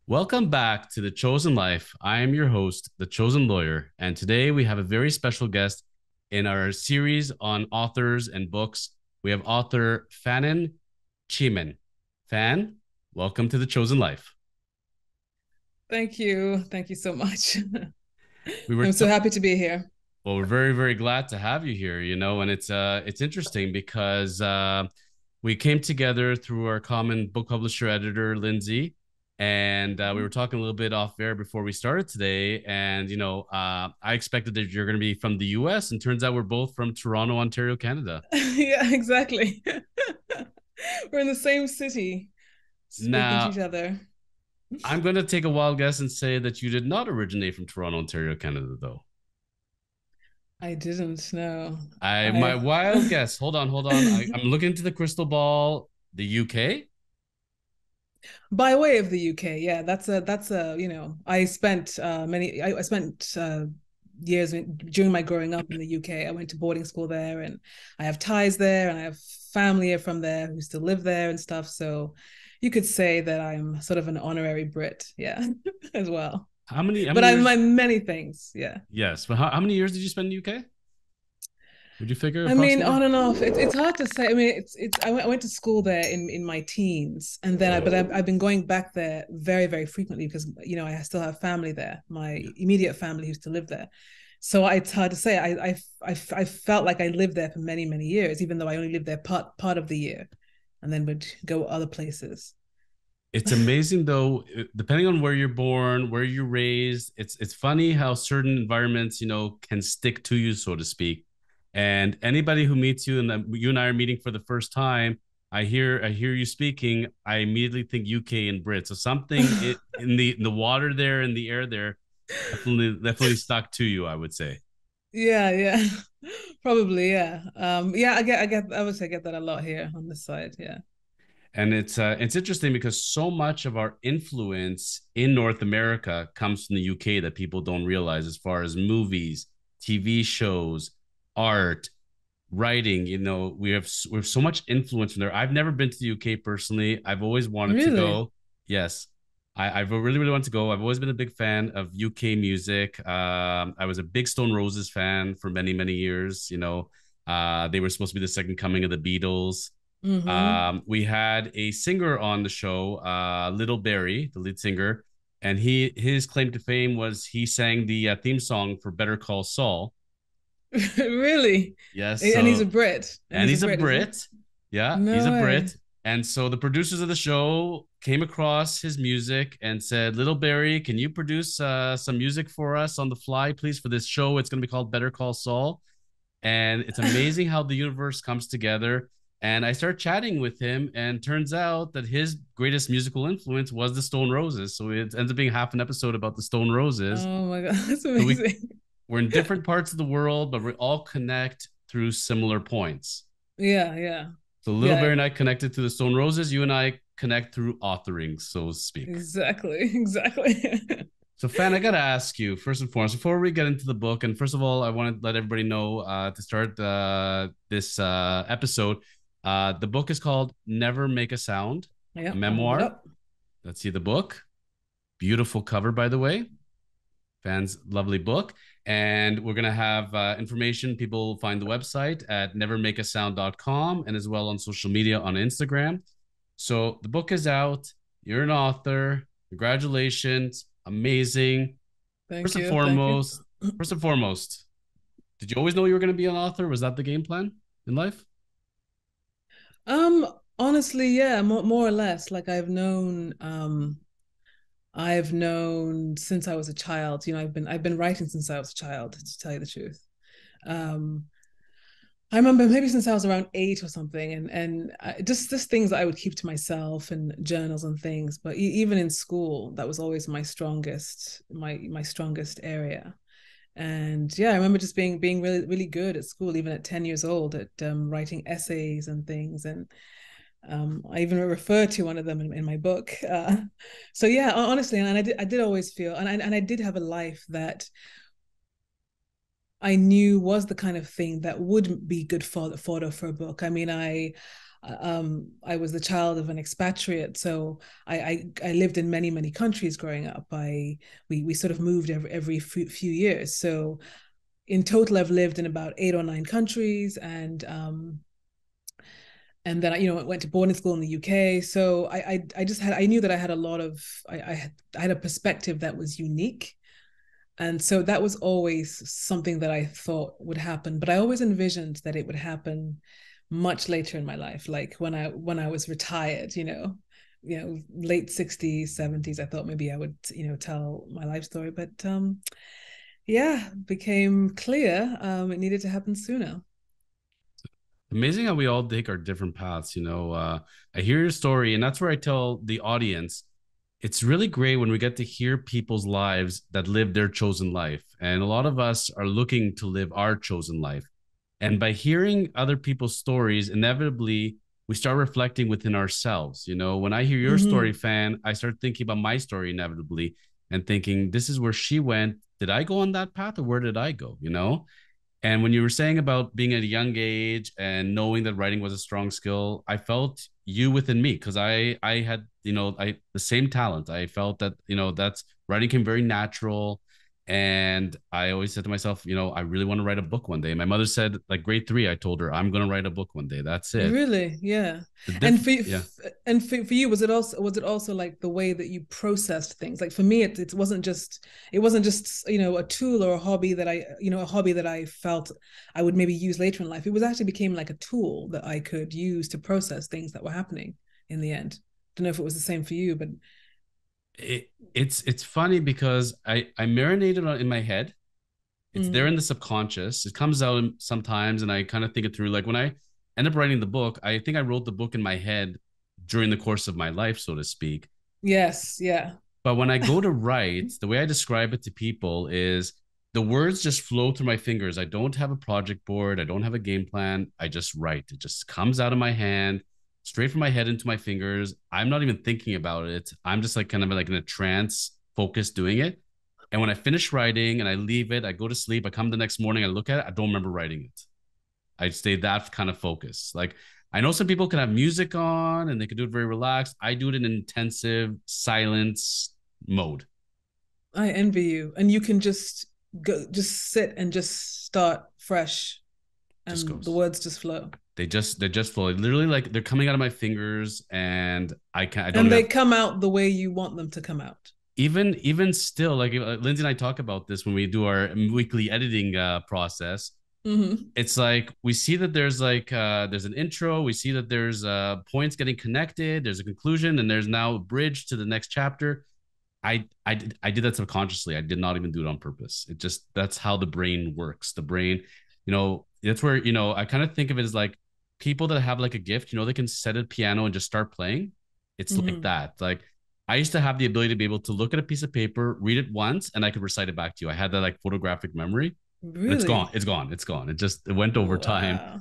Welcome back to The Chosen Life. I am your host, The Chosen Lawyer, and today we have a very special guest in our series on authors and books. We have author Fanen Chiman. Fan, welcome to The Chosen Life. Thank you. Thank you so much. We were I'm t- so happy to be here. well, we're very glad to have you here. And it's interesting because we came together through our common book publisher editor Lindsay, and we were talking a little bit off air before we started today. And I expected that you're going to be from the U.S., and turns out we're both from Toronto, Ontario, Canada. Yeah, exactly. We're in the same city, speaking to Now, each other. I'm going to take a wild guess and say that you did not originate from Toronto, Ontario, Canada, though. I didn't know. I my I wild guess. Hold on. I'm looking into the crystal ball. The UK. by way of the UK, yeah, that's I spent I spent years during my growing up in the UK. I went to boarding school there, and I have ties there, and I have family from there who still live there and stuff. So you could say that I'm sort of an honorary Brit, yeah, as well. How But many years? I'm many things, yeah. Yes, but how many years did you spend in the UK? Would you figure I mean, approximately? on and off. It's hard to say. I mean, I went to school there in my teens, and then I've been going back there very frequently because I still have family there. My Yeah. immediate family used to live there, so it's hard to say. I felt like I lived there for many years, even though I only lived there part of the year, and then would go other places. It's amazing though, depending on where you're born, where you're raised, it's funny how certain environments, can stick to you, so to speak. And anybody who meets you and you and I are meeting for the first time, I hear you speaking, I immediately think UK and Brit. So something in the water there, in the air there, definitely stuck to you, I would say. Yeah, probably, yeah. Yeah, I would say I get that a lot here on this side, yeah. And it's interesting because so much of our influence in North America comes from the UK that people don't realize, as far as movies, TV shows, art, writing. We have so much influence from there. I've never been to the UK personally. I've always wanted to Really? go. Yes, I've really wanted to go. I've always been a big fan of UK music. I was a big Stone Roses fan for many years. They were supposed to be the second coming of the Beatles. Mm-hmm. We had a singer on the show, Little Barry, the lead singer, and his claim to fame was he sang the theme song for Better Call Saul. Really? Yes, And he's a so Brit. And and he's a he's a Brit, is he? Brit. Yeah, he's No a way. Brit. And so the producers of the show came across his music and said, "Little Barry, can you produce some music for us on the fly, please, for this show? It's going to be called Better Call Saul." And it's amazing how the universe comes together. And I start chatting with him, and turns out that his greatest musical influence was the Stone Roses. So it ends up being half an episode about the Stone Roses. Oh my God, that's So amazing. we're in different parts of the world, but we all connect through similar points. Yeah. So Little Bear Yeah, and I connected through the Stone Roses. You and I connect through authoring, so to speak. exactly. So, Fan, I gotta ask you first and foremost before we get into the book. And first of all, I want to let everybody know to start this episode. The book is called "Never Make a Sound," a Yeah, I have it memoir. up. Let's see the book. Beautiful cover, by the way. Fan's lovely book. And we're gonna have information. People find the website at nevermakeasound.com and as well on social media on Instagram. So the book is out. You're an author. Congratulations. Amazing. Thank First and you. Thank you. foremost, first and foremost, did you always know you were going to be an author? Was that the game plan in life? Honestly, yeah, more or less. Like I've known since I was a child. I've been writing since I was a child, to tell you the truth. Um, I remember maybe since I was around 8 or something, and just things that I would keep to myself and journals and things. But even in school, that was always my strongest area. And yeah, I remember just being really good at school, even at 10 years old, at writing essays and things. And I even refer to one of them in my book. So yeah, honestly, and I did always feel, and I did have a life that I knew was the kind of thing that would be good for the photo for a book. I mean, I was the child of an expatriate, so I lived in many countries growing up. We sort of moved every few years. So in total, I've lived in about 8 or 9 countries, and then I went to boarding school in the UK. So I just had I knew that I had a lot of I had a perspective that was unique, and so that was always something that I thought would happen. But I always envisioned that it would happen much later in my life, like when I was retired. Late 60s, 70s. I thought maybe I would tell my life story, but yeah, became clear it needed to happen sooner. Amazing how we all take our different paths. I hear your story, and that's where I tell the audience it's really great when we get to hear people's lives that live their chosen life. And a lot of us are looking to live our chosen life. And by hearing other people's stories, inevitably, we start reflecting within ourselves. When I hear your story, Mm-hmm. Fan, I start thinking about my story inevitably and thinking, this is where she went. Did I go on that path or where did I go? And when you were saying about being at a young age and knowing that writing was a strong skill, I felt you within me because I had I the same talent. I felt that that's writing came very natural, and I always said to myself, I really want to write a book one day. My mother said, like grade three, I told her I'm going to write a book one day. That's it. Really, yeah. The And diff, yeah. for you, was it also like the way that you processed things? Like for me, it wasn't just a tool or a hobby that I felt I would maybe use later in life. It was actually became like a tool that I could use to process things that were happening in the end. Don't know if it was the same for you, but It's funny because I marinated in my head. It's there mm, in the subconscious. It comes out sometimes, and I kind of think it through. Like when I end up writing the book, I think I wrote the book in my head during the course of my life, so to speak. yes, yeah. But when I go to write, the way I describe it to people is the words just flow through my fingers. I don't have a project board. I don't have a game plan. I just write. It just comes out of my hand, straight from my head into my fingers. I'm not even thinking about it. I'm just like kind of like in a trance focus doing it. And when I finish writing and I leave it, I go to sleep. I come the next morning, I look at it. I don't remember writing it. I stay that kind of focus. Like I know some people can have music on and they can do it very relaxed. I do it in intensive silence mode. I envy you, and you can just sit and just start fresh, Just and the goes. words just flow. They just flow. Literally like they're coming out of my fingers and I don't And even they have come out the way you want them to come out. even still like Lindsay and I talk about this when we do our weekly editing process. Mm-hmm. It's like we see that there's an intro, we see that there's points getting connected, there's a conclusion, and there's now a bridge to the next chapter. I did that subconsciously. I did not even do it on purpose. It just that's how the brain works. The brain, that's where I kind of think of it as like people that have like a gift. They can set a piano and just start playing. It's like Mm-hmm. that. Like I used to have the ability to be able to look at a piece of paper, read it once, and I could recite it back to you. I had that like photographic memory, and it's gone. Really? It's gone. It's gone. It went over time. Wow.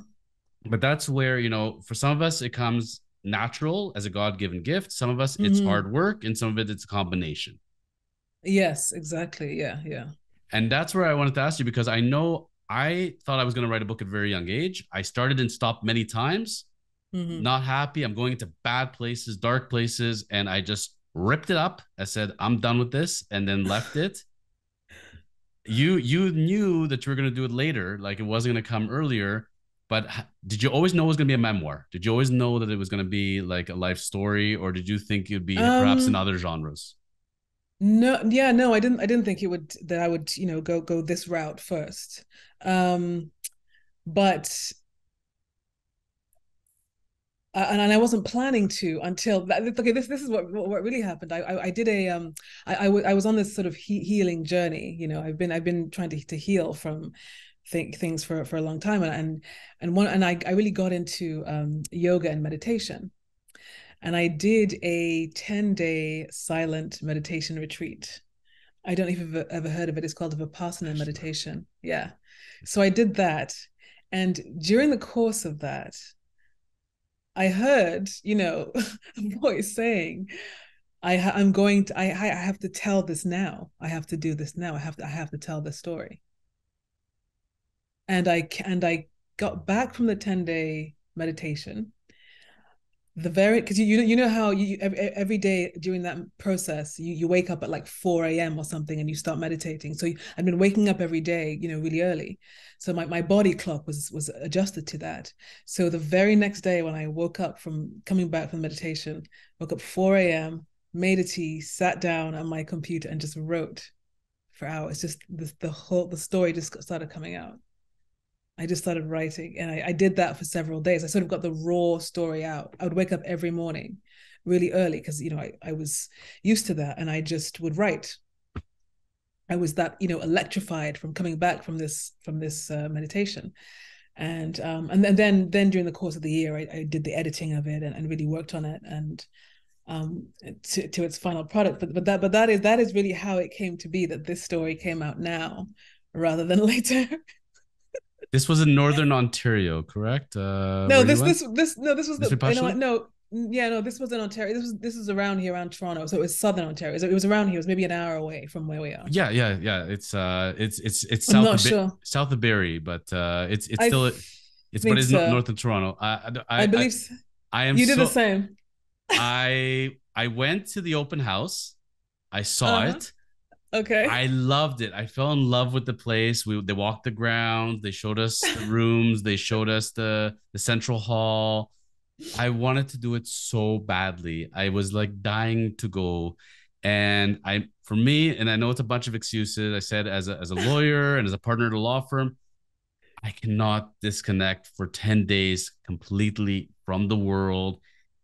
But that's where for some of us it comes natural as a God-given gift. Some of us it's Mm-hmm. hard work, and some of it's a combination. Yes, exactly. Yeah, yeah. And that's where I wanted to ask you because I know I thought I was going to write a book at a very young age. I started and stopped many times, Mm-hmm. not happy. I'm going into bad places, dark places, and I just ripped it up. I said, I'm done with this, and then left it. You knew that you were going to do it later, like it wasn't going to come earlier. But did you always know it was going to be a memoir? Did you always know that it was going to be like a life story, or did you think it would be perhaps in Um, other genres? no, yeah, no, I didn't think it would that I would, go this route first. But and I wasn't planning to until that. Okay, this is what really happened. I did I was on this sort of healing journey. I've been trying to heal from things for a long time, and I really got into yoga and meditation, and I did a 10-day silent meditation retreat. I don't know if you've ever heard of it. It's called a Vipassana Gosh, no. meditation. Yeah, so I did that, and during the course of that, I heard, a voice saying, I'm going to, I have to tell this now. I have to do this now. I have to tell this story. And I got back from the 10-day meditation, the very because you know how you every day during that process you wake up at like 4 a.m. or something and you start meditating. So I've been waking up every day, really early. So my body clock was adjusted to that. So the very next day when I woke up from coming back from meditation, woke up 4 a.m., made a tea, sat down on my computer and just wrote for hours. Just the story just started coming out. I just started writing, and I did that for several days. I sort of got the raw story out. I would wake up every morning really early because I was used to that, and I just would write. I was that electrified from coming back from this meditation, and then during the course of the year, I did the editing of it and really worked on it and to its final product. But that is really how it came to be, that this story came out now rather than later. This was in Northern Ontario, correct? No, Where you this went? this this no, this was This the Vipassana? no, yeah, no, this was in Ontario. This is around here, around Toronto. So it was Southern Ontario. So it was around here. It was maybe an hour away from where we are. Yeah, yeah, yeah. It's I'm south not of sure. south of Barrie, but it's I still it's but think it's so. north of Toronto. I I believe I am you did the so same. I went to the open house. I saw Uh-huh. it. Okay. I loved it. I fell in love with the place. They walked the grounds. They showed us the rooms. They showed us the central hall. I wanted to do it so badly. I was like dying to go. And for me, and I know it's a bunch of excuses. I said, as a lawyer and as a partner at a law firm, I cannot disconnect for 10 days completely from the world.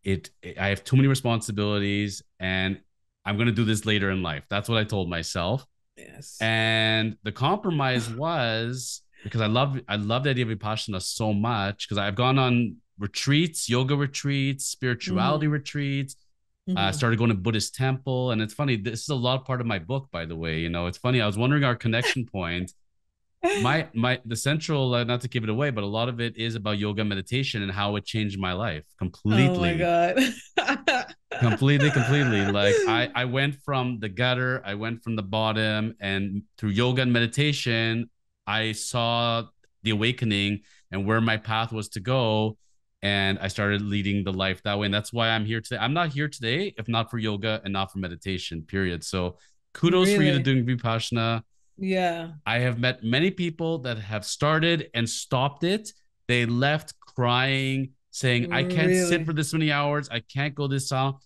I have too many responsibilities, and I'm going to do this later in life. That's what I told myself. Yes. And the compromise was, because I love the idea of Vipassana so much, because I've gone on retreats, yoga retreats, spirituality Mm-hmm. retreats. I Mm-hmm. started going to Buddhist temple, and it's funny. This is a lot part of my book, by the way. It's funny. I was wondering our connection point. My the central, not to give it away, but a lot of it is about yoga meditation and how it changed my life Oh my completely. God. Completely. Like I went from the gutter, I went from the bottom, and through yoga and meditation, I saw the awakening and where my path was to go. And I started leading the life that way. And that's why I'm here today. I'm not here today if not for yoga and not for meditation, period. So kudos for you to Really? doing Vipassana. Yeah. I have met many people that have started and stopped it. They left crying, saying, I can't sit Really? for this many hours. I can't go this long.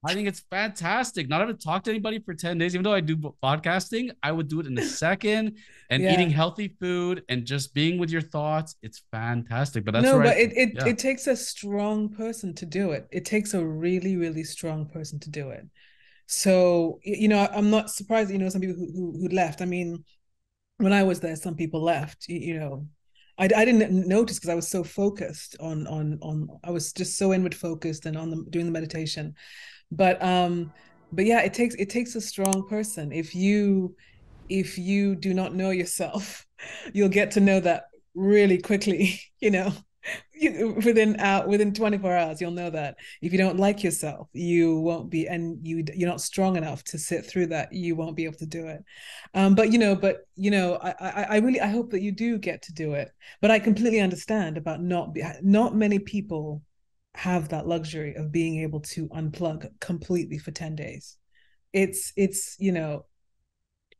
I think it's fantastic. Not having talked to anybody for 10 days, even though I do podcasting, I would do it in a second. And eating Yeah. healthy food and just being with your thoughts, it's fantastic. But that's No, where but it, it yeah, it takes a strong person to do it. It takes a really, really strong person to do it. So, I'm not surprised, some people who left. I mean, when I was there, some people left, I didn't notice because I was so focused on I was just so inward focused and on doing the meditation. But yeah, it takes a strong person. If you do not know yourself, you'll get to know that really quickly, within 24 hours you'll know that if you don't like yourself, you won't be, and you're not strong enough to sit through that, you won't be able to do it. I hope that you do get to do it, but I completely understand about not many people have that luxury of being able to unplug completely for 10 days. It's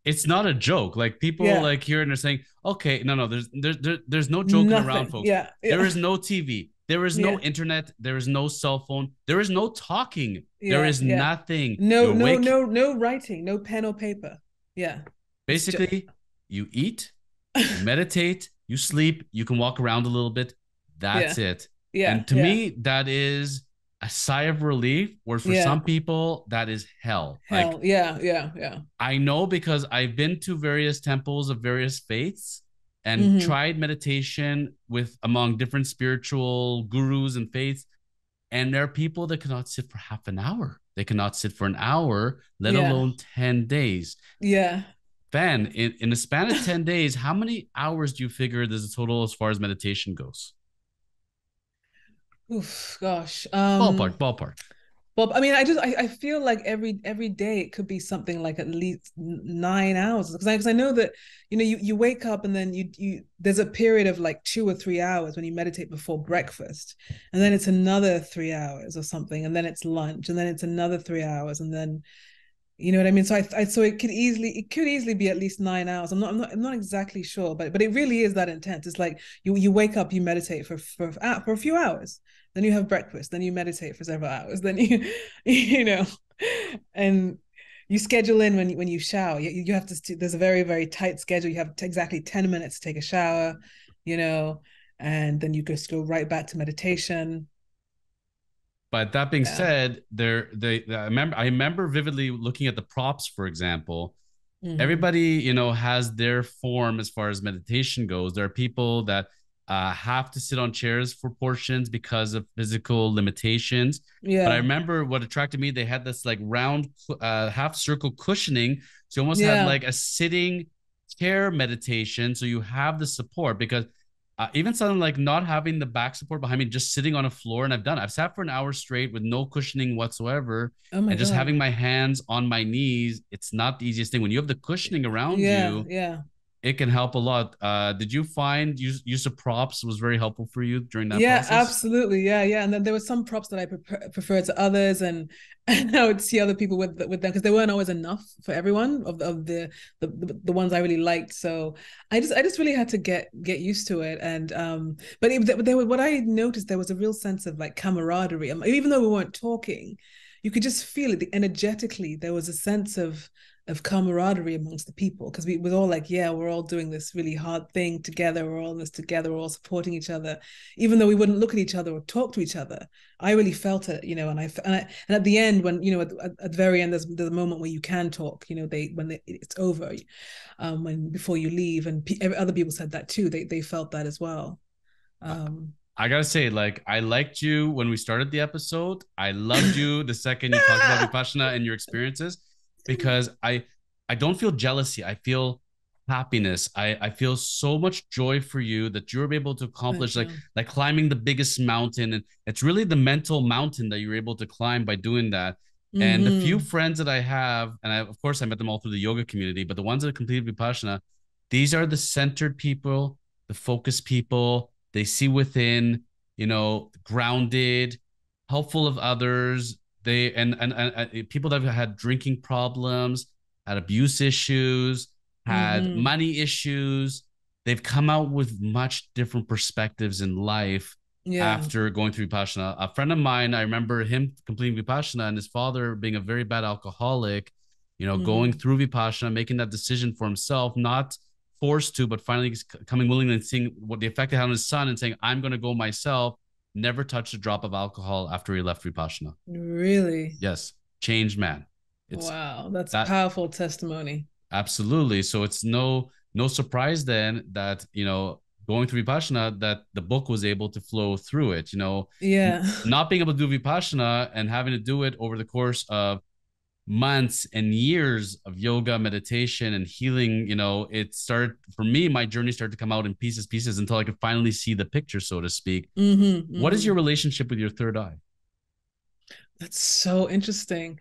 it's not a joke. Like people yeah, like here and they're saying, okay, no, there's no joking around, nothing. folks. Yeah, There yeah, is no TV, there is no yeah, internet, there is no cell phone, there is no talking, there yeah, is yeah. nothing. No, You're no, awake. no, no writing, no pen or paper. Yeah, it's just Basically, you eat, you meditate, you sleep, you can walk around a little bit. yeah, That's it. yeah, And to yeah, me, that is a sigh of relief. Whereas for yeah. some people, that is hell. Like Hell, yeah, yeah, yeah. I know because I've been to various temples of various faiths and Mm-hmm. tried meditation with among different spiritual gurus and faiths. And there are people that cannot sit for half an hour. They cannot sit for an hour, let Yeah, alone 10 days. yeah. Fan, in a span of 10 days, how many hours do you figure there's a total as far as meditation goes? Oof, gosh. Ballpark, ballpark. Well, I mean, I feel like every day it could be something like at least 9 hours, because I know that you wake up and then you there's a period of like 2 or 3 hours when you meditate before breakfast, and then it's another 3 hours or something, and then it's lunch, and then it's another 3 hours, and then you know what I mean. So it could easily be at least 9 hours. I'm not exactly sure, but it really is that intense. It's like you wake up, you meditate for a few hours, then you have breakfast, then you meditate for several hours, then you you know, and you schedule in when you shower. You have to. There's a very very tight schedule. You have exactly 10 minutes to take a shower, you know, and then you just go right back to meditation. But that being Yeah. said, I remember vividly looking at the props, for example. Mm-hmm. Everybody, has their form as far as meditation goes. There are people that have to sit on chairs for portions because of physical limitations. But I Yeah. remember what attracted me, they had this like round half circle cushioning. So you almost had Yeah. like a sitting chair meditation. So you have the support because even something like not having the back support behind me, just sitting on a floor, and I've sat for an hour straight with no cushioning whatsoever, Oh my and just having God. my hands on my knees. It's not the easiest thing. When you have the cushioning around Yeah. you, Yeah. it can help a lot. Did you find use of props was very helpful for you during that Yeah, process? absolutely. Yeah, yeah. And then there were some props that I prefer to others, and I would see other people with them because they weren't always enough for everyone of the ones I really liked. So I just really had to get used to it. And but there was what I noticed, there was a real sense of like camaraderie. Even though we weren't talking, you could just feel it energetically. There was a sense of camaraderie amongst the people because we were all like, yeah, we're all doing this really hard thing together. We're all in this together. We're all supporting each other, even though we wouldn't look at each other or talk to each other. I really felt it, and at the end, when at the very end, there's a moment where you can talk. It's over, when before you leave, and other people said that too. They felt that as well. Um, I gotta say, like, I liked you when we started the episode. I loved you the second you talked about Vipassana and your experiences because I don't feel jealousy. I feel happiness. I feel so much joy for you that you're able to accomplish Thank like you. like climbing the biggest mountain. And it's really the mental mountain that you're able to climb by doing that. And the few Mm-hmm. friends that I have, and of course I met them all through the yoga community, but the ones that completed Vipassana, these are the centered people, the focused people. They see within, grounded, helpful of others. They and people that have had drinking problems, had abuse issues, had Mm-hmm. money issues. They've come out with much different perspectives in life Yeah. after going through Vipassana. A friend of mine, I remember him completing Vipassana and his father being a very bad alcoholic, going Mm-hmm. through Vipassana, making that decision for himself, not forced to, but finally coming willing and seeing what the effect it had on his son and saying, I'm going to go myself, never touched a drop of alcohol after he left Vipassana. Really? Yes, changed man. It's Wow, that's that powerful testimony. absolutely. So it's no surprise then that, going through Vipassana, that the book was able to flow through it, Yeah. not being able to do Vipassana and having to do it over the course of months and years of yoga, meditation, and healing, it started for me, my journey started to come out in pieces until I could finally see the picture, so to speak. Mm-hmm. What is your Mm-hmm. relationship with your third eye? That's so interesting.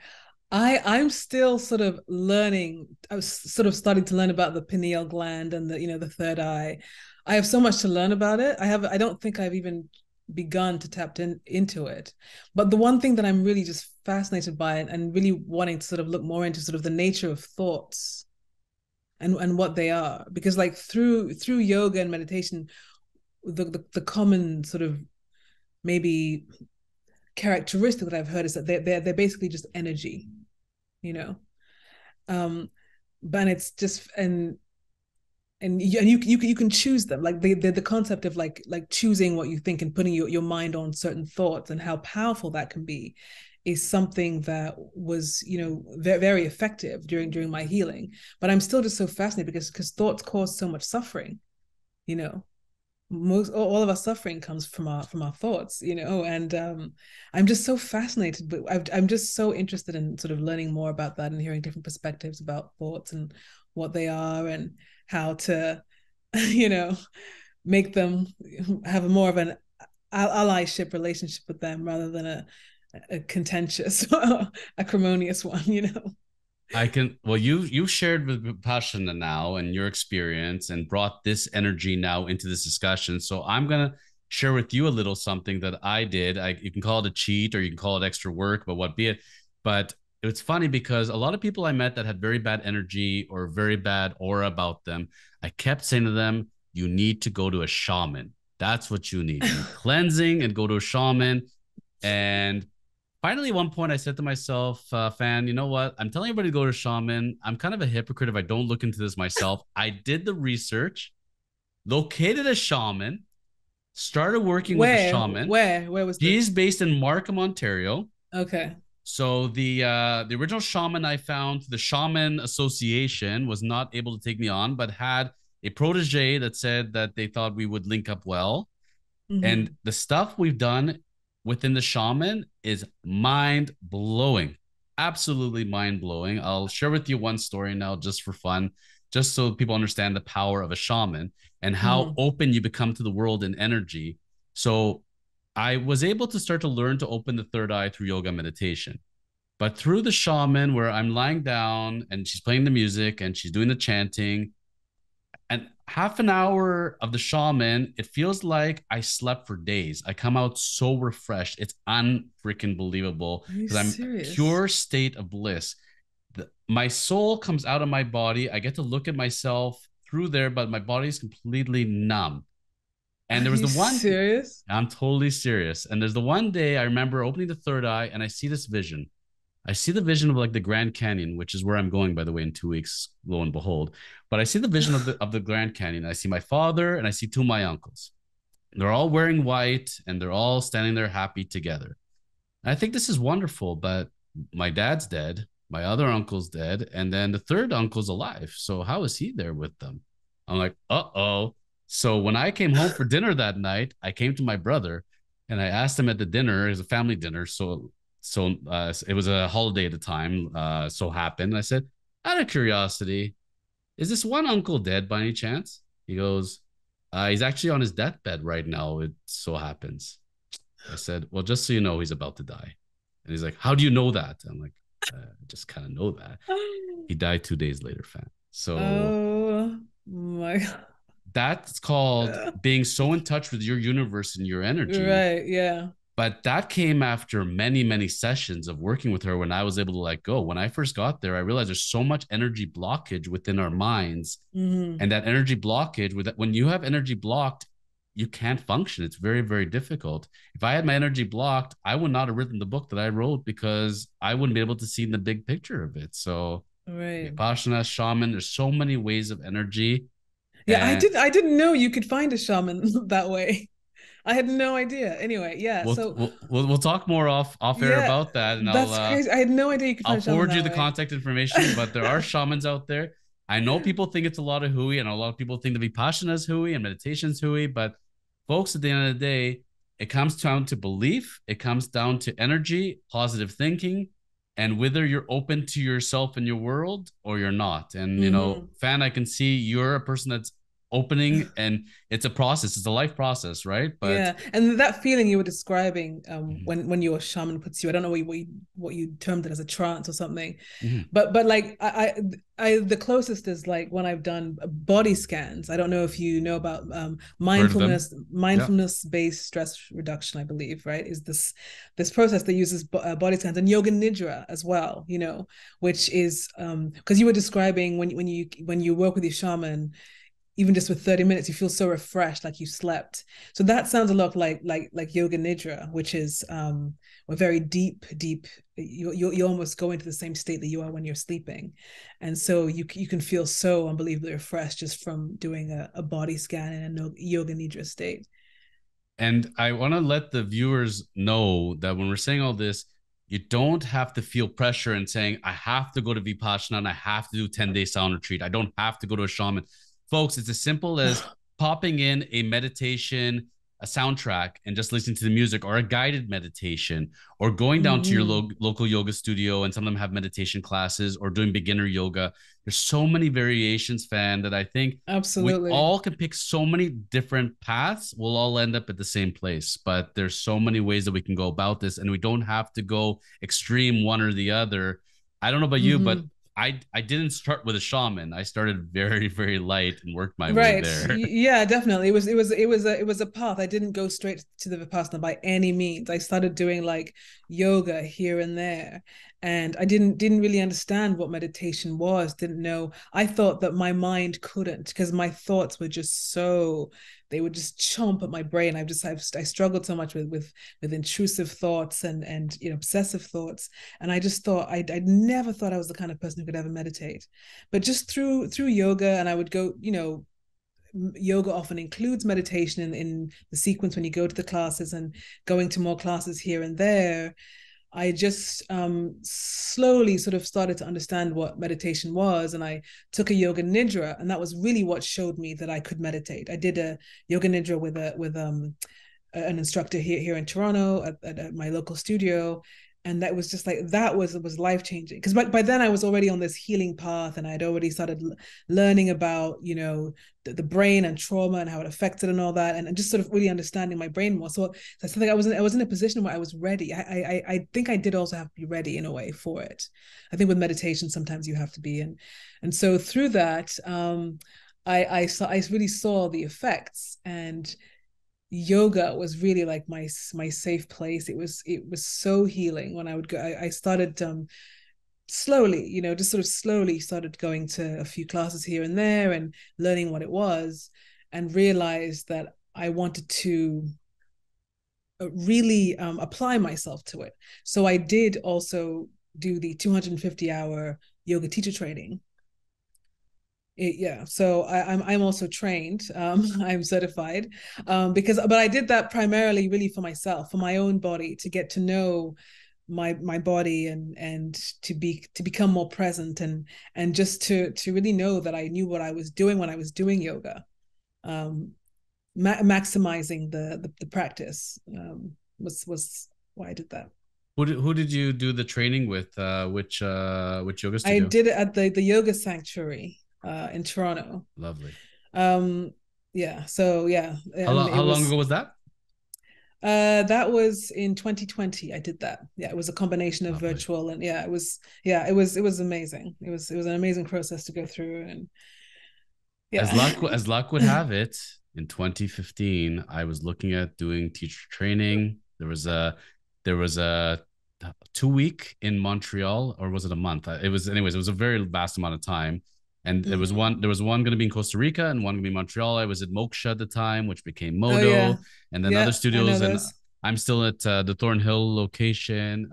I'm still sort of learning. I was sort of starting to learn about the pineal gland and the third eye. I have so much to learn about it. I don't think I've even begun to tap into it. But the one thing that I'm really just fascinated by, and really wanting to sort of look more into, sort of the nature of thoughts and what they are, because like through yoga and meditation, the common sort of maybe characteristic that I've heard is that they're basically just energy, you know. But it's just and you can choose them. Like the concept of like choosing what you think and putting your mind on certain thoughts, and how powerful that can be, is something that was very, very effective during my healing. But I'm still just so fascinated because thoughts cause so much suffering, you know. Most all of our suffering comes from our thoughts, and I'm just so fascinated, but I'm just so interested in sort of learning more about that and hearing different perspectives about thoughts and what they are, and how to you know make them have a more of an allyship relationship with them, rather than a contentious, acrimonious one, you know. I can, well, you shared with Vipassana now and your experience and brought this energy now into this discussion. So I'm gonna share with you a little something that I did. You can call it a cheat or you can call it extra work, but what be it. But it's funny because a lot of people I met that had very bad energy or very bad aura about them, I kept saying to them, you need to go to a shaman. That's what you need. You need cleansing and go to a shaman. And finally, at one point, I said to myself, Fan, you know what? I'm telling everybody to go to shaman. I'm kind of a hypocrite if I don't look into this myself. I did the research, located a shaman, started working with the shaman. Where was He's this? based in Markham, Ontario. Okay. So the original shaman I found, the Shaman Association, was not able to take me on, but had a protege that said that they thought we would link up well. And Mm-hmm. the stuff we've done within the shaman is mind blowing. Absolutely mind blowing. I'll share with you one story now just for fun, just so people understand the power of a shaman and how Mm-hmm. open you become to the world and energy. So I was able to start to learn to open the third eye through yoga meditation. But through the shaman, where I'm lying down and she's playing the music and she's doing the chanting, and half an hour of the shaman, it feels like I slept for days. I come out so refreshed. It's unfreaking believable Are you because I'm a serious? pure state of bliss. My soul comes out of my body. I get to look at myself through there, but my body is completely numb. And Are there was you the one, serious? I'm totally serious. And there's the one day I remember opening the third eye and I see this vision. I see the vision of like the Grand Canyon, which is where I'm going, by the way, in 2 weeks, lo and behold. But I see the vision of the Grand Canyon. I see my father and I see two of my uncles. They're all wearing white and they're all standing there happy together. And I think this is wonderful, but my dad's dead, my other uncle's dead, and then the third uncle's alive. So how is he there with them? I'm like, uh-oh. So when I came home for dinner that night, I came to my brother and I asked him at the dinner, it was a family dinner. So it was a holiday at the time, so happened. I said, out of curiosity, is this one uncle dead by any chance? He goes, he's actually on his deathbed right now. It so happens. I said, well, just so you know, he's about to die. And he's like, how do you know that? I'm like, I just kind of know that. He died 2 days later, fam. So Oh my that's called God. being so in touch with your universe and your energy. Right, yeah. But that came after many, many sessions of working with her when I was able to let go. When I first got there, I realized there's so much energy blockage within our minds. Mm-hmm. And that energy blockage, with that, when you have energy blocked, you can't function. It's very, very difficult. If I had my energy blocked, I would not have written the book that I wrote because I wouldn't be able to see the big picture of it. So, Right. Vipassana, shaman, there's so many ways of energy. Yeah, And I didn't know you could find a shaman that way. I had no idea. Anyway, yeah. So we'll talk more off air yeah, about that, and that's crazy. I had no idea you could I'll find a shaman forward you that the way. contact information. But there are shamans out there. I know people think it's a lot of hooey, and a lot of people think the Vipassana is hooey and meditation is hooey. But folks, at the end of the day, it comes down to belief. It comes down to energy, positive thinking, and whether you're open to yourself and your world or you're not. And Mm-hmm. Fan, I can see you're a person that's opening, and it's a process. It's a life process, right? But Yeah, and that feeling you were describing mhm, when your shaman puts you, I don't know what you termed it as a trance or something, mhm. but like I the closest is like when I've done body scans. I don't know if you know about Heard of them? Yeah. mindfulness based stress reduction. I believe right is this process that uses body scans and yoga nidra as well. You know, which is because you were describing when you work with your shaman, even just with 30 minutes you feel so refreshed like you slept. So that sounds a lot like yoga nidra, which is a very deep you almost go into the same state that you are when you're sleeping. And so you can feel so unbelievably refreshed just from doing a body scan in a yoga nidra state. And I want to let the viewers know that when we're saying all this, you don't have to feel pressure and saying, I have to go to Vipassana and I have to do 10-day sound retreat. I don't have to go to a shaman. Folks, it's as simple as popping in a meditation a soundtrack and just listening to the music, or a guided meditation, or going down to your Mm-hmm. local yoga studio, and some of them have meditation classes, or doing beginner yoga. There's so many variations, Fan, that I think we Absolutely. all can pick so many different paths. We'll all end up at the same place, but there's so many ways that we can go about this, and we don't have to go extreme one or the other. I don't know about you, but Mm-hmm. I didn't start with a shaman. I started very, very light and worked my way Right. there. Yeah, definitely. It was a path. I didn't go straight to the Vipassana by any means. I started doing like yoga here and there. And I didn't really understand what meditation was, didn't know. I thought that my mind couldn't, because my thoughts were just so, they would just chomp at my brain. I struggled so much with intrusive thoughts and obsessive thoughts. And I just thought I never thought I was the kind of person who could ever meditate. But just through yoga, and I would go, yoga often includes meditation in the sequence when you go to the classes, and going to more classes here and there. I just slowly sort of started to understand what meditation was. And I took a yoga nidra, and that was really what showed me that I could meditate. I did a yoga nidra with an instructor here in Toronto at my local studio. And that was just like, that was life changing, because by then I was already on this healing path, and I'd already started learning about the brain and trauma and how it affected and all that, and just sort of really understanding my brain more. So I think I was in a position where I was ready. I think I did also have to be ready in a way for it. I think with meditation sometimes you have to be, and so through that, I really saw the effects. And yoga was really like my safe place. It was so healing when I would go. I started slowly, just sort of slowly started going to a few classes here and there and learning what it was, and realized that I wanted to really apply myself to it. So I did also do the 250-hour yoga teacher training. Yeah, so I'm also trained. I'm certified, but I did that primarily really for myself, for my own body, to get to know my body, and to become more present, and just to really know that I knew what I was doing when I was doing yoga. um Maximizing the practice was why I did that. Who did you do the training with? Which yoga I studio? did it at the yoga sanctuary in Toronto. Lovely. um yeah, so yeah, How and long it how long was ago was that? that was in 2020. I did that. Yeah, it was a combination of Lovely. virtual, and it was amazing. It was an amazing process to go through. And As yeah. luck would have it, in 2015, I was looking at doing teacher training. There was a 2 week in Montreal, or was it a month? It was, anyways. It was a very vast amount of time, and Mm-hmm. there was one going to be in Costa Rica and one going to be in Montreal. I was at Moksha at the time, which became Oh yeah. Modo, and then other Yeah, I know studios. And those. I'm still at the Thornhill location,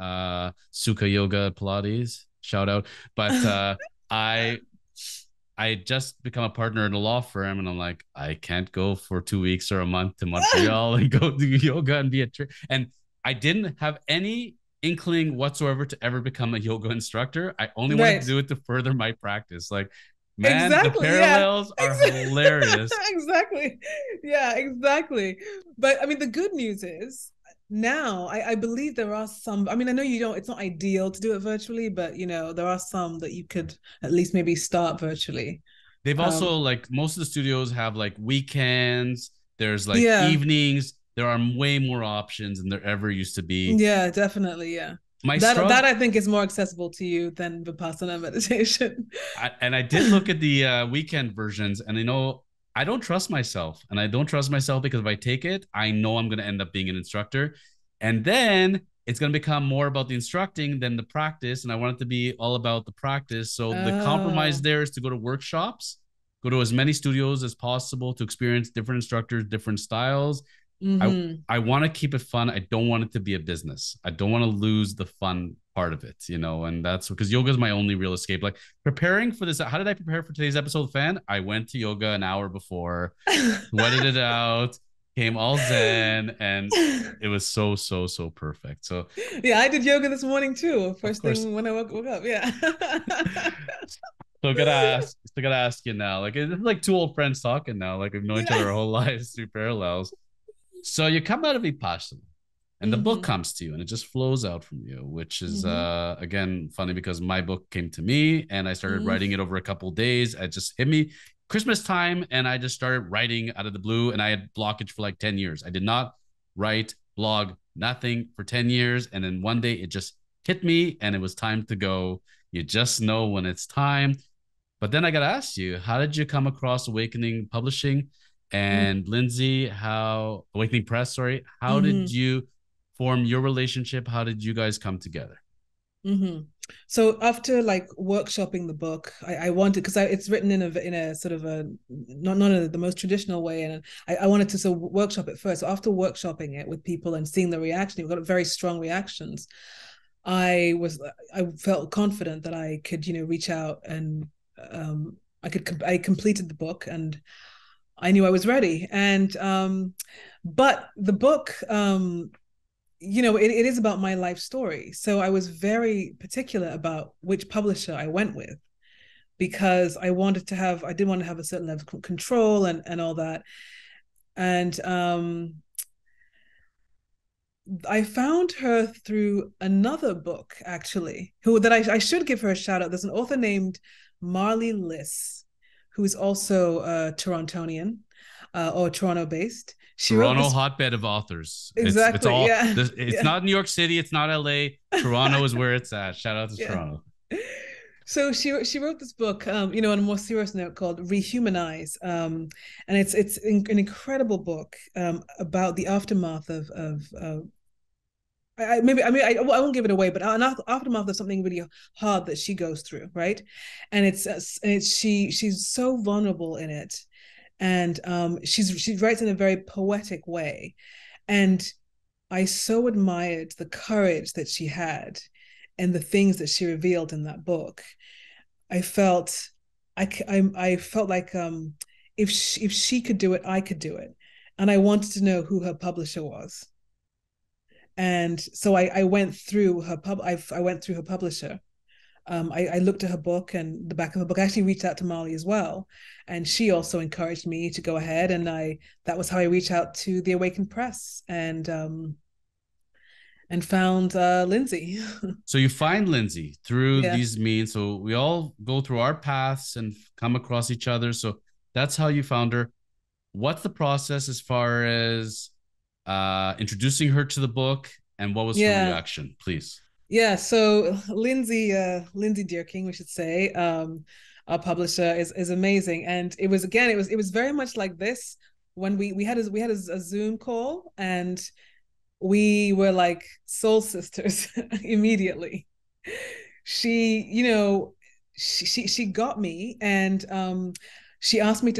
Suka Yoga Pilates. Shout out, but I I just become a partner in a law firm, and I'm like, I can't go for 2 weeks or a month to Montreal and go do yoga and be a and I didn't have any inkling whatsoever to ever become a yoga instructor. I only wanted to Right. do it to further my practice. Like, man, the Exactly. Yeah. parallels are hilarious. Exactly. Yeah, exactly. But I mean, the good news is now I believe there are some. I mean, I know you don't, it's not ideal to do it virtually, but there are some that you could at least maybe start virtually. They've also, Um, like, most of the studios have like weekends. There's like yeah. evenings. There are way more options than there ever used to be. Yeah, definitely. Yeah. My That struggle, I think is more accessible to you than Vipassana meditation. and I did look at the weekend versions, and I don't trust myself, and I don't trust myself because if I take it, I know I'm going to end up being an instructor, and then it's going to become more about the instructing than the practice, and I want it to be all about the practice. So the compromise Oh. there is to go to workshops, go to as many studios as possible to experience different instructors, different styles. I Mm-hmm. I want to keep it fun. I don't want it to be a business. I don't want to lose the fun part of it, and that's because yoga is my only real escape. Like, preparing for this, how did I prepare for today's episode, Fan? I went to yoga an hour before, sweated it out, came all zen, and it was so, so, so perfect. So, Yeah, I did yoga this morning too. of First course, thing when I woke up. Yeah. still gotta ask you now. Like, it's like two old friends talking now. Like, we've known each other Yeah. our whole lives through parallels. So you come out of Vipassana and the book Mm-hmm. comes to you and it just flows out from you, which is Mm-hmm. again funny because my book came to me and I started Mm-hmm. writing it over a couple of days. It just hit me Christmas time and I just started writing out of the blue, and I had blockage for like 10 years. I did not write, blog, nothing for 10 years. And then one day it just hit me and it was time to go. You just know when it's time. But then I got to ask you, how did you come across Awakening Publishing and Lindsay? How Awakening Press? Sorry, how did Mm-hmm. you form your relationship? How did you guys come together? Mm-hmm. So after like workshopping the book, I wanted, because it's written in a sort of a not in the most traditional way, and I wanted to sort of workshop it first. So after workshopping it with people and seeing the reaction, we got very strong reactions. I was I felt confident that I could reach out and I completed the book, and I knew I was ready. And but the book it is about my life story. So I was very particular about which publisher I went with, because I didn't want to have a certain level of control and all that. And I found her through another book, actually, who that I should give her a shout out. There's an author named Marley Liss, who's also a Torontonian or Toronto based. She wrote Toronto, this hotbed of authors. It's exactly, all yeah, this. It's yeah. not New York City. It's not LA. Toronto is where it's at. Shout out to Yeah. Toronto. So she wrote this book, on a more serious note called Rehumanize, and it's an incredible book about the aftermath of I won't give it away, but an aftermath of something really hard that she goes through, right? And she's so vulnerable in it, and she writes in a very poetic way, and I so admired the courage that she had and the things that she revealed in that book. I felt I felt like if she could do it, I could do it, and I wanted to know who her publisher was. And so I went through I went through her publisher. I looked at her book and the back of her book. I actually reached out to Molly as well, and she also encouraged me to go ahead. And I that was how I reached out to the Awakened Press and found Lindsay. So you find Lindsay through Yeah, these means. So we all go through our paths and come across each other. So that's how you found her. What's the process as far as introducing her to the book, and what was her yeah. reaction, please? Yeah, so Lindsay Deerking, we should say, our publisher is amazing, and it was very much like this when we had a Zoom call, and we were like soul sisters immediately. She, she got me, and she asked me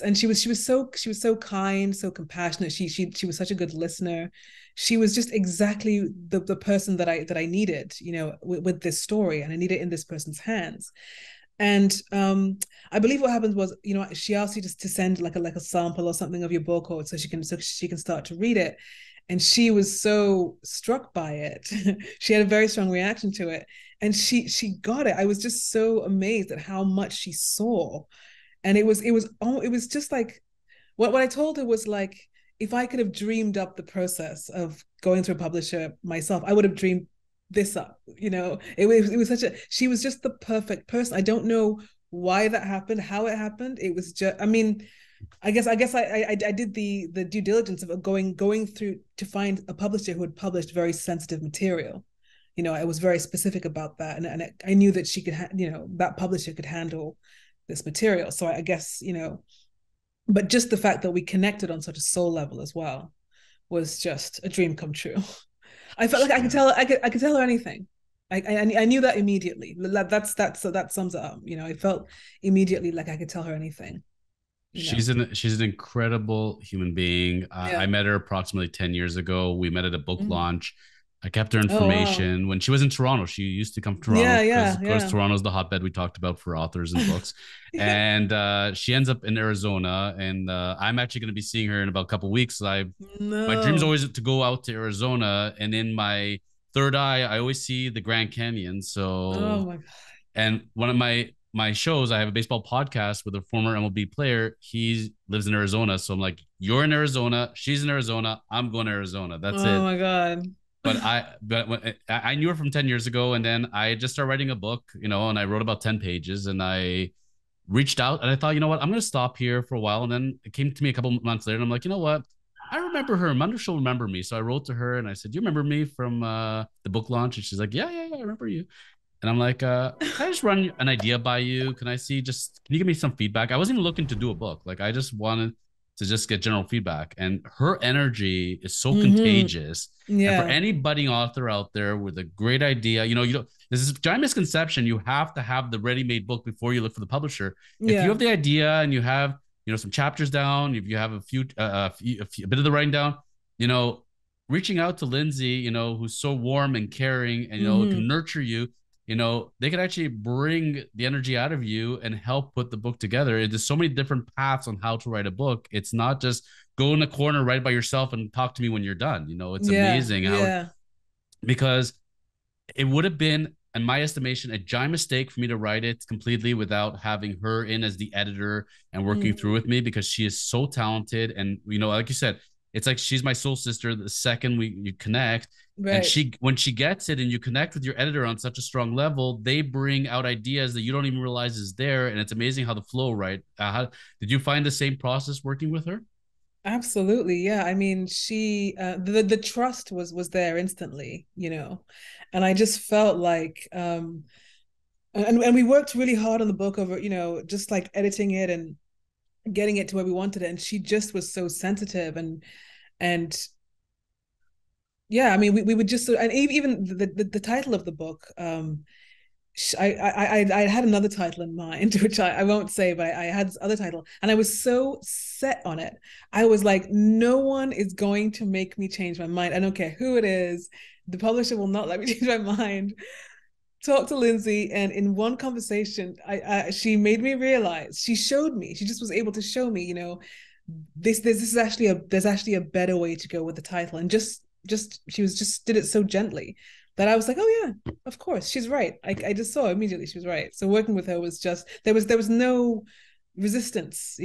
and she was so kind, so compassionate. She was such a good listener. She was just exactly the person that I needed, with this story, and I need it in this person's hands. And I believe what happened was, she asked you just to send like a sample or something of your book, or so she can start to read it. And she was so struck by it. She had a very strong reaction to it, and she got it. I was just so amazed at how much she saw, and it was just like what I told her was like, if I could have dreamed up the process of going through a publisher myself, I would have dreamed this up. It was such a she was just the perfect person. I don't know why that happened, how it happened. It was just, I mean, I did the due diligence of going through to find a publisher who had published very sensitive material. I was very specific about that, and I knew that she could, that publisher could handle this material. So I guess, but just the fact that we connected on such a soul level as well was just a dream come true. I felt like Yeah. I could tell her anything. I knew that immediately. That sums it up. I felt immediately like I could tell her anything. You know. She's an incredible human being. I Yeah. met her approximately 10 years ago. We met at a book Mm. launch. I kept her Oh wow. information when she was in Toronto. She used to come to Yeah, Toronto because, yeah, of course, yeah. Toronto's the hotbed we talked about for authors and books. Yeah. And she ends up in Arizona, and I'm actually going to be seeing her in about a couple of weeks. My dream is No. always to go out to Arizona, and in my third eye, I always see the Grand Canyon. Oh So my God. and one of my my shows, I have a baseball podcast with a former MLB player. He lives in Arizona. So I'm like, you're in Arizona, she's in Arizona, I'm going to Arizona. That's Oh it. my God. But I knew her from 10 years ago, and then I just started writing a book, and I wrote about 10 pages, and I reached out, and I thought, you know what, I'm going to stop here for a while. And then it came to me a couple months later, and I'm like, you know what, I remember her. I wonder if she'll remember me. So I wrote to her and I said, do you remember me from the book launch? And she's like, yeah, yeah, yeah, I remember you. And I'm like, can I just run an idea by you? Can you give me some feedback? I wasn't even looking to do a book. Like, I just wanted to just get general feedback. And her energy is so Mm-hmm. contagious. And for Yeah. any budding author out there with a great idea, there's this giant misconception. You have to have the ready-made book before you look for the publisher. If you Yeah. have the idea and you have, some chapters down, if you have a bit of the writing down, you know, reaching out to Lindsay, who's so warm and caring and, Mm-hmm. can nurture you, they could actually bring the energy out of you and help put the book together. There's so many different paths on how to write a book. It's not just go in the corner, write by yourself, and talk to me when you're done. It's Yeah. amazing how, Yeah. because it would have been, in my estimation, a giant mistake for me to write it completely without having her in as the editor and working through Mm-hmm. with me, because she is so talented. And, like you said, it's like she's my soul sister the second you connect. And Right. when she gets it and you connect with your editor on such a strong level, they bring out ideas that you don't even realize is there. And it's amazing how the flow, right? Did you find the same process working with her? Absolutely. Yeah. I mean, the trust was there instantly, and I just felt like, and we worked really hard on the book over, just like editing it and getting it to where we wanted it. And she just was so sensitive and yeah, I mean, we would just, and even the title of the book, I had another title in mind, which I won't say, but I had this other title, and I was so set on it. I was like, no one is going to make me change my mind. I don't care who it is. The publisher will not let me change my mind. Talk to Lindsay, and in one conversation, she made me realize. She showed me. She just was able to show me, this is actually there's actually a better way to go with the title, and just she was just did it so gently that I was like, oh yeah, of course she's right. I just saw immediately she was right. So working with her was just there was no resistance.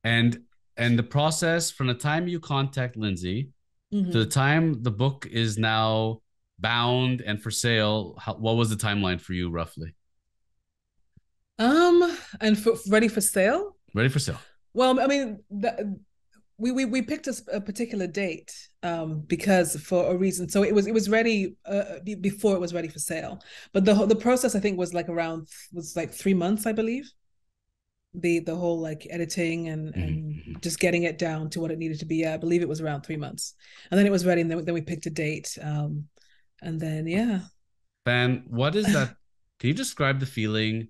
And the process from the time you contact Lindsay to the Mm-hmm. time the book is now bound and for sale, what was the timeline for you roughly? And for ready for sale. Ready for sale. Well, I mean, we picked a particular date because for a reason. So it was ready before it was ready for sale. But the process I think was like 3 months, I believe. The whole like editing and Mm-hmm. just getting it down to what it needed to be. I believe it was around 3 months, and then it was ready, and then we picked a date. And then yeah. Ben, what is that? Can you describe the feeling?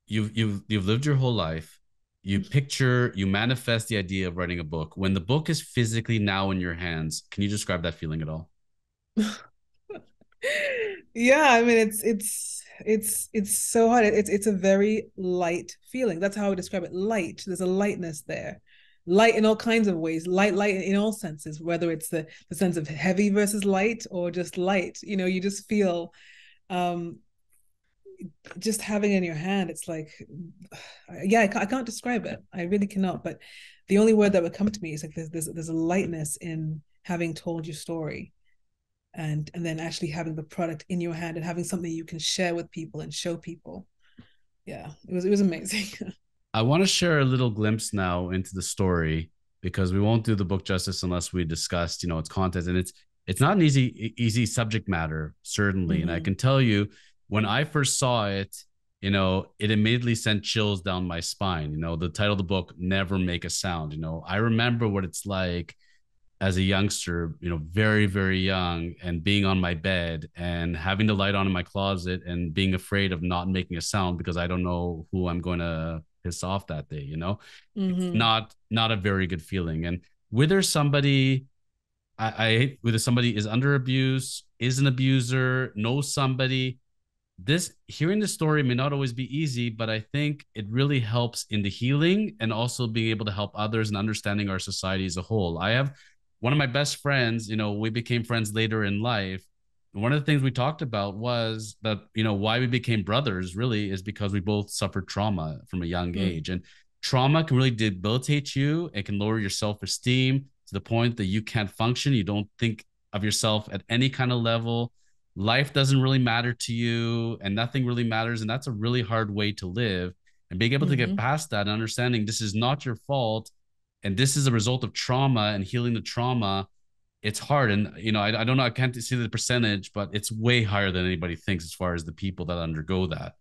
You've lived your whole life. You manifest the idea of writing a book. When the book is physically now in your hands, can you describe that feeling at all? Yeah, I mean it's so hard. It's a very light feeling. That's how I would describe it. Light. There's a lightness there. Light in all kinds of ways. Light in all senses, whether it's the sense of heavy versus light or just light. You just feel um just having it in your hand. It's like yeah, I can't describe it. I really cannot. But the only word that would come to me is like there's a lightness in having told your story and then actually having the product in your hand and having something you can share with people and show people. Yeah, it was amazing. I want to share a little glimpse now into the story, because we won't do the book justice unless we discussed, its content, and it's not an easy subject matter, certainly. And I Mm-hmm. can tell you, when I first saw it, it immediately sent chills down my spine. The title of the book, Never Make a Sound. I remember what it's like as a youngster, very, very young, and being on my bed and having the light on in my closet and being afraid of not making a sound because I don't know who I'm going to piss off that day. It's Mm-hmm. not a very good feeling. And whether somebody whether somebody is under abuse, is an abuser, knows somebody, this hearing the story may not always be easy, but I think it really helps in the healing and also being able to help others and understanding our society as a whole. I have one of my best friends, we became friends later in life. one of the things we talked about was that, why we became brothers really is because we both suffered trauma from a young Mm. age. And trauma can really debilitate you. It can lower your self-esteem to the point that you can't function. You don't think of yourself at any kind of level. Life doesn't really matter to you and nothing really matters. And that's a really hard way to live. And being able to get Hmm. past that and understanding this is not your fault and this is a result of trauma and healing the trauma, it's hard. And, I don't know, I can't see the percentage, but it's way higher than anybody thinks as far as the people that undergo that.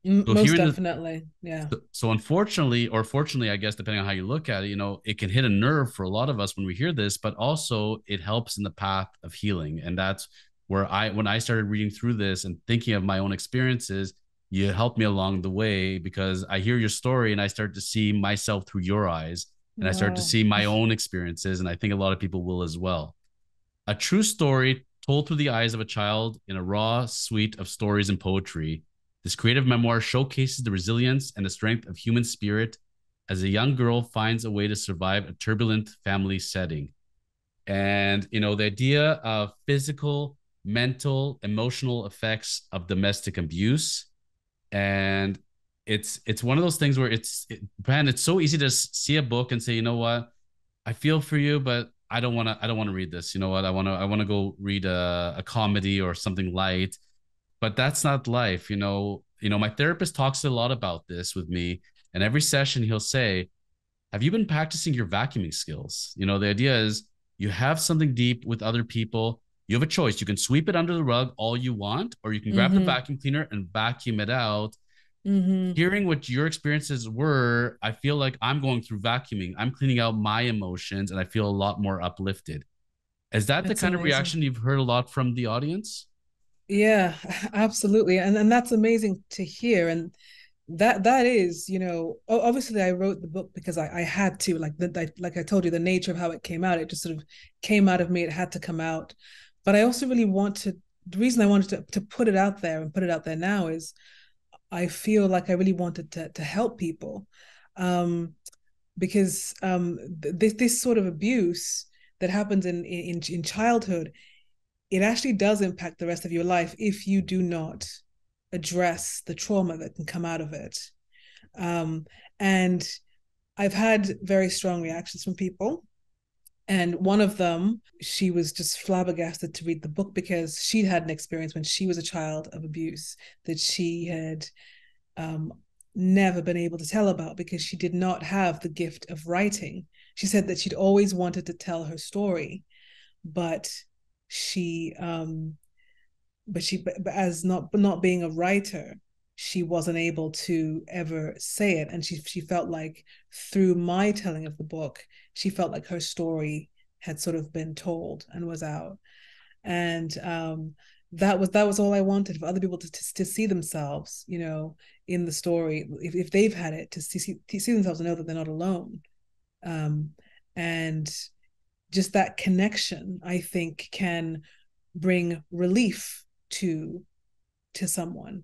So Most hearing the definitely. Yeah. so unfortunately, or fortunately, I guess, depending on how you look at it, it can hit a nerve for a lot of us when we hear this, but also it helps in the path of healing. And that's where when I started reading through this and thinking of my own experiences, you helped me along the way because I hear your story and I start to see myself through your eyes and I start to Wow. see my own experiences. And I think a lot of people will as well. A true story told through the eyes of a child in a raw suite of stories and poetry. This creative memoir showcases the resilience and the strength of human spirit as a young girl finds a way to survive a turbulent family setting. And, the idea of physical, mental, emotional effects of domestic abuse. And it's one of those things where man, it's so easy to see a book and say, you know what, I feel for you, but I don't want to read this. You know what? I want to go read a comedy or something light. But that's not life. My therapist talks a lot about this with me. And every session he'll say, have you been practicing your vacuuming skills? The idea is you have something deep with other people. You have a choice. You can sweep it under the rug all you want, or you can grab the Hmm. vacuum cleaner and vacuum it out. Hmm. Hearing what your experiences were, I feel like I'm going through vacuuming. I'm cleaning out my emotions and I feel a lot more uplifted. Is that the That's kind of amazing. reaction you've heard a lot from the audience? Yeah, absolutely. And that's amazing to hear. And that is, obviously I wrote the book because I had to, like I told you, the nature of how it came out, it just sort of came out of me. It had to come out. But I also really want to, the reason I wanted to put it out there and put it out there now is I feel like I really wanted to help people. Um, because this sort of abuse that happens in childhood, it actually does impact the rest of your life if you do not address the trauma that can come out of it. Um, and I've had very strong reactions from people. And one of them, she was just flabbergasted to read the book because she'd had an experience when she was a child of abuse that she had um, never been able to tell about because she did not have the gift of writing. She said that she'd always wanted to tell her story, but she but as not being a writer, she wasn't able to ever say it. And she felt like through my telling of the book, she felt like her story had sort of been told and was out. And that was all I wanted, for other people to see themselves, in the story, if they've had it, to see themselves and know that they're not alone. um, and just that connection, I think, can bring relief to someone,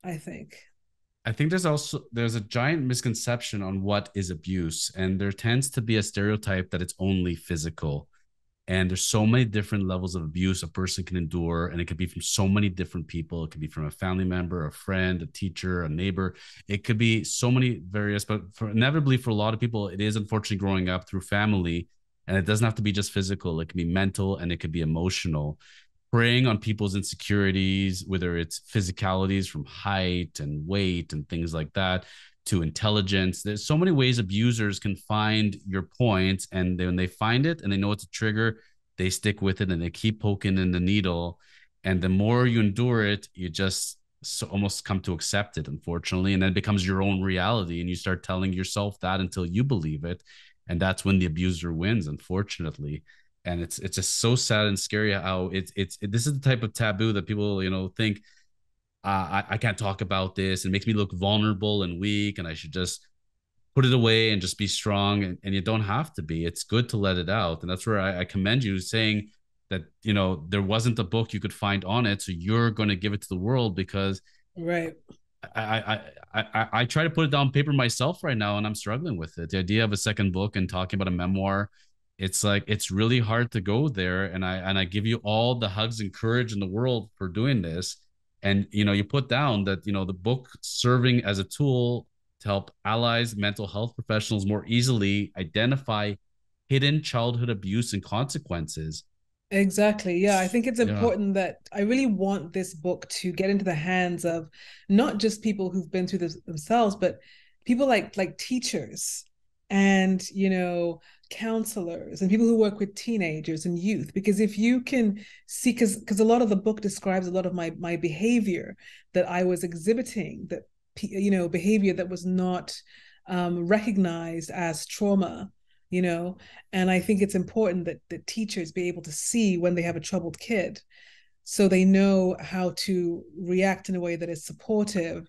I think. I think there's a giant misconception on what is abuse, and there tends to be a stereotype that it's only physical. And there's so many different levels of abuse a person can endure, and it could be from so many different people. It could be from a family member, a friend, a teacher, a neighbor. It could be so many various, but inevitably for a lot of people, it is unfortunately growing up through family, and it doesn't have to be just physical. It can be mental and it could be emotional, preying on people's insecurities, whether it's physicalities from height and weight and things like that, to intelligence. There's so many ways abusers can find your points, and when they find it and they know it's a trigger, they stick with it and they keep poking in the needle. And the more you endure it, you just almost come to accept it, unfortunately, and then it becomes your own reality, and you start telling yourself that until you believe it, and that's when the abuser wins, unfortunately. And it's just so sad and scary how this is the type of taboo that people think, I can't talk about this. It makes me look vulnerable and weak, and I should just put it away and just be strong. And you don't have to be. It's good to let it out, and that's where I commend you saying that there wasn't a book you could find on it, so you're going to give it to the world because Right. I try to put it down on paper myself right now, and I'm struggling with it. The idea of a second book and talking about a memoir. it's like it's really hard to go there, and I give you all the hugs and courage in the world for doing this. And you put down that the book serving as a tool to help allies, mental health professionals more easily identify hidden childhood abuse and consequences. Exactly. Yeah. I think it's Yeah. important that I really want this book to get into the hands of not just people who've been through this themselves, but people like teachers and, counselors and people who work with teenagers and youth. Because if you can see, because a lot of the book describes a lot of my behavior that I was exhibiting, that behavior that was not recognized as trauma, you know and I think it's important that teachers be able to see when they have a troubled kid, so they know how to react in a way that is supportive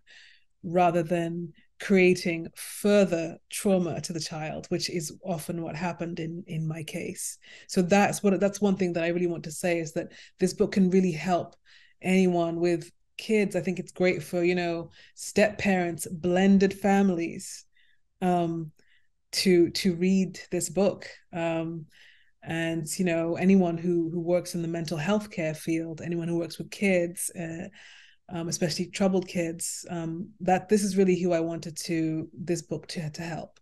rather than creating further trauma to the child, which is often what happened in my case. So that's one thing that I really want to say, is that this book can really help anyone with kids. I think it's great for step parents, blended families, um, to read this book. And anyone who works in the mental health care field, anyone who works with kids, especially troubled kids, that this is really who I wanted this book to help.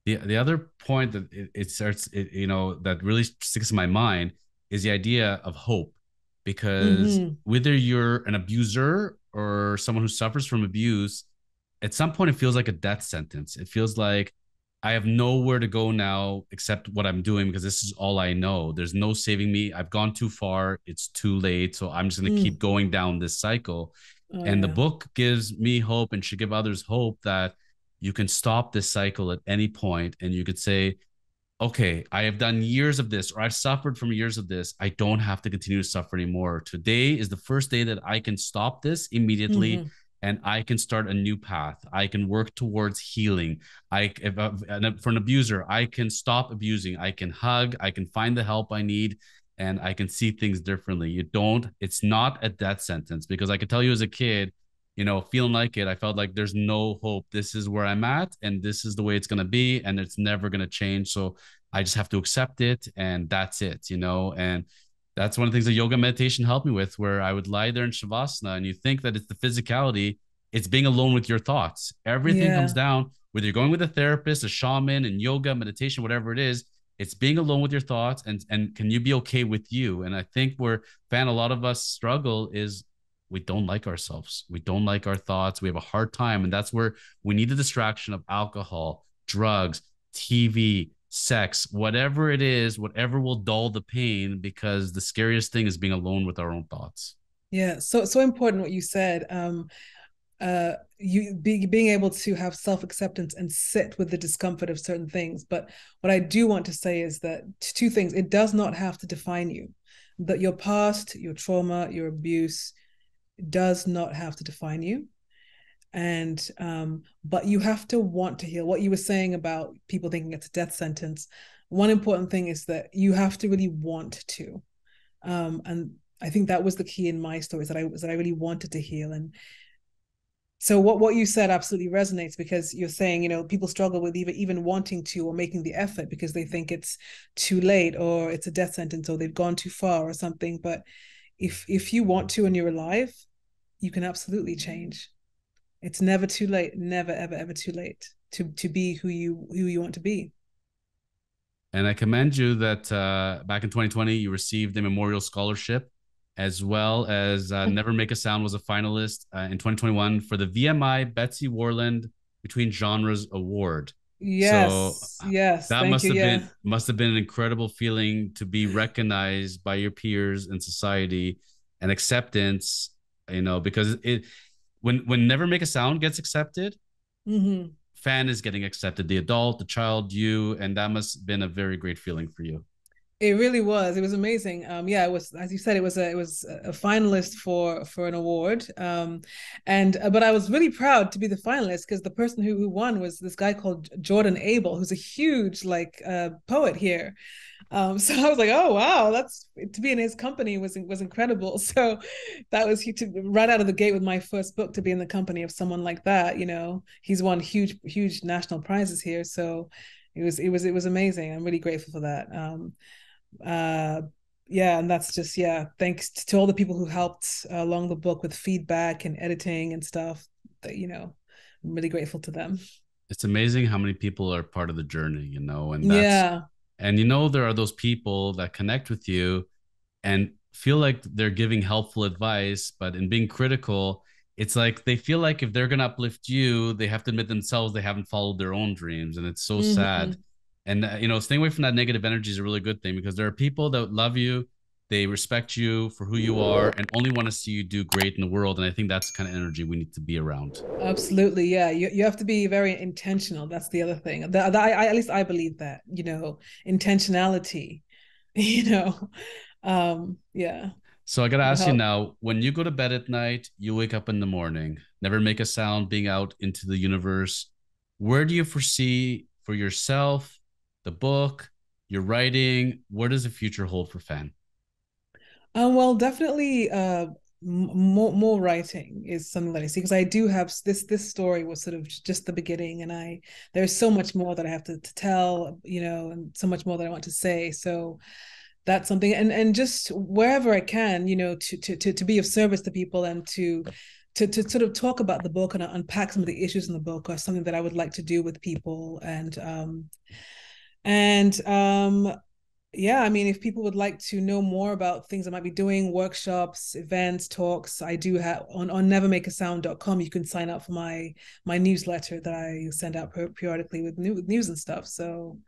The other point that it starts, that really sticks in my mind is the idea of hope, because Mm-hmm. whether you're an abuser or someone who suffers from abuse, at some point it feels like a death sentence. It feels like I have nowhere to go now except what I'm doing, because this is all I know. There's no saving me. I've gone too far. It's too late. So I'm just going to keep Mm. going down this cycle. Oh And the yeah. book gives me hope and should give others hope that you can stop this cycle at any point, and you could say, okay, I have done years of this, or I've suffered from years of this. I don't have to continue to suffer anymore. Today is the first day that I can stop this immediately, Mm-hmm. and I can start a new path. I can work towards healing. For an abuser, I can stop abusing. I can hug. I can find the help I need, and I can see things differently. It's not a death sentence, because I could tell you as a kid, feeling like it, I felt like there's no hope. This is where I'm at, and this is the way it's going to be, and it's never going to change. So I just have to accept it, and that's it. And that's one of the things that yoga meditation helped me with, where I would lie there in Shavasana, and you think that it's the physicality, it's being alone with your thoughts. Everything comes Yeah. down, whether you're going with a therapist, a shaman, and yoga, meditation, whatever it is, it's being alone with your thoughts, and can you be okay with you? And I think where a lot of us struggle is we don't like ourselves. We don't like our thoughts. We have a hard time. And that's where we need the distraction of alcohol, drugs, TV, sex, whatever it is, whatever will dull the pain, because the scariest thing is being alone with our own thoughts. Yeah. So important what you said. Being able to have self-acceptance and sit with the discomfort of certain things. But what I do want to say is that two things: it does not have to define you. That your past, your trauma, your abuse does not have to define you. And but you have to want to heal. What you were saying about people thinking it's a death sentence, one important thing is that you have to really want to. And I think that was the key in my stories, that I really wanted to heal. And so what you said absolutely resonates, because you're saying, people struggle with even wanting to, or making the effort, because they think it's too late, or it's a death sentence, or they've gone too far or something. But if you want to and you're alive, you can absolutely change. It's never too late, never ever ever too late to be who you want to be. And I commend you that back in 2020, you received a memorial scholarship, as well as Never Make a Sound was a finalist in 2021 for the VMI Betsy Warland Between Genres Award. So Yes, yes, that thank must you. have Yeah. been an incredible feeling to be recognized by your peers in society, and acceptance. Because when Never Make a Sound gets accepted, Mm-hmm. Fan is getting accepted, the adult, the child, you, and that must have been a very great feeling for you. It really was. It was amazing. Yeah, it was, as you said, it was a finalist for an award. And but I was really proud to be the finalist, because the person who won was this guy called Jordan Abel, who's a huge poet here. So I was like, oh wow, that's, to be in his company was incredible. So that was right out of the gate with my first book, to be in the company of someone like that. He's won huge national prizes here. So It was amazing. I'm really grateful for that. Uh, yeah, and that's just, yeah, thanks to all the people who helped along the book with feedback and editing and stuff. That, I'm really grateful to them. It's amazing how many people are part of the journey, and Yeah. there are those people that connect with you and feel like they're giving helpful advice, but in being critical, it's like they feel like if they're going to uplift you, they have to admit themselves they haven't followed their own dreams. And it's so sad. Hmm. And, staying away from that negative energy is a really good thing because there are people that love you, they respect you for who you are, and only want to see you do great in the world. And I think that's the kind of energy we need to be around. Absolutely, yeah. You have to be very intentional. That's the other thing. At least I believe that, intentionality, you know. Yeah, So I got to will ask you help. now, when you go to bed at night, you wake up in the morning, never make a sound being out into the universe. Where do you foresee for yourself, the book, your writing? Where does the future hold for Fan? Well, definitely more writing is something that I see because I do have this story was sort of just the beginning, and there's so much more that I have to tell, and so much more that I want to say. So that's something, and just wherever I can, to be of service to people and to sort of talk about the book and unpack some of the issues in the book or something that I would like to do with people. And yeah, I mean, if people would like to know more about things I might be doing, workshops, events, talks, I do have on nevermakeasound.com. You can sign up for my newsletter that I send out periodically with news and stuff. So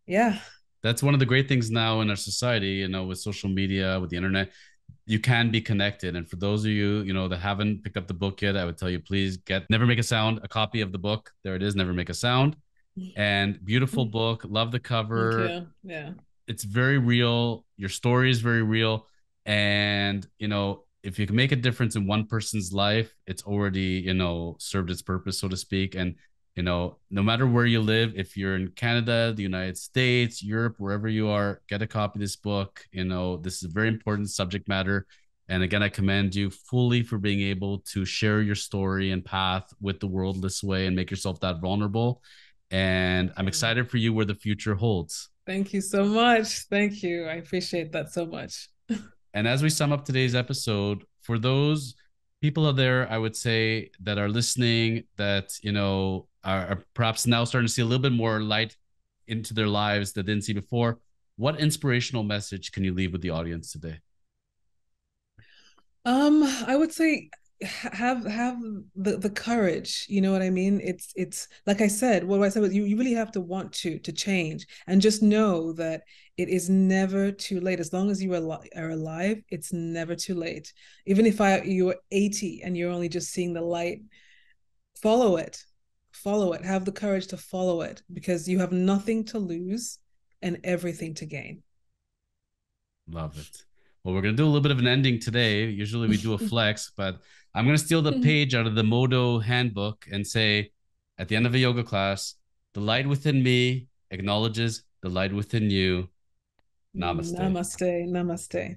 yeah. That's one of the great things now in our society, with social media, with the internet, you can be connected. And for those of you, that haven't picked up the book yet, I would tell you, please get Never Make a Sound, a copy of the book. There it is, Never Make a Sound. And beautiful book. Love the Thank cover. you. Yeah. It's very real. Your story is very real. And, if you can make a difference in one person's life, it's already, served its purpose, so to speak. And, no matter where you live, if you're in Canada, the United States, Europe, wherever you are, get a copy of this book. This is a very important subject matter. And again, I commend you fully for being able to share your story and path with the world this way and make yourself that vulnerable. And I'm Yeah. excited for you where the future holds. Thank you so much. Thank you. I appreciate that so much. And as we sum up today's episode, for those people out there, I would say that are listening, that, are perhaps now starting to see a little bit more light into their lives that didn't see before, what inspirational message can you leave with the audience today? I would say have the courage. You know what I mean? It's like I said. What I said was you really have to want to change, and just know that it is never too late. As long as you are alive, it's never too late. Even if you're 80 and you're only just seeing the light, follow it, follow it. Have the courage to follow it because you have nothing to lose and everything to gain. Love it. Well, we're going to do a little bit of an ending today. Usually we do a flex, but I'm going to steal the page out of the Modo handbook and say at the end of a yoga class, the light within me acknowledges the light within you. Namaste. Namaste. Namaste.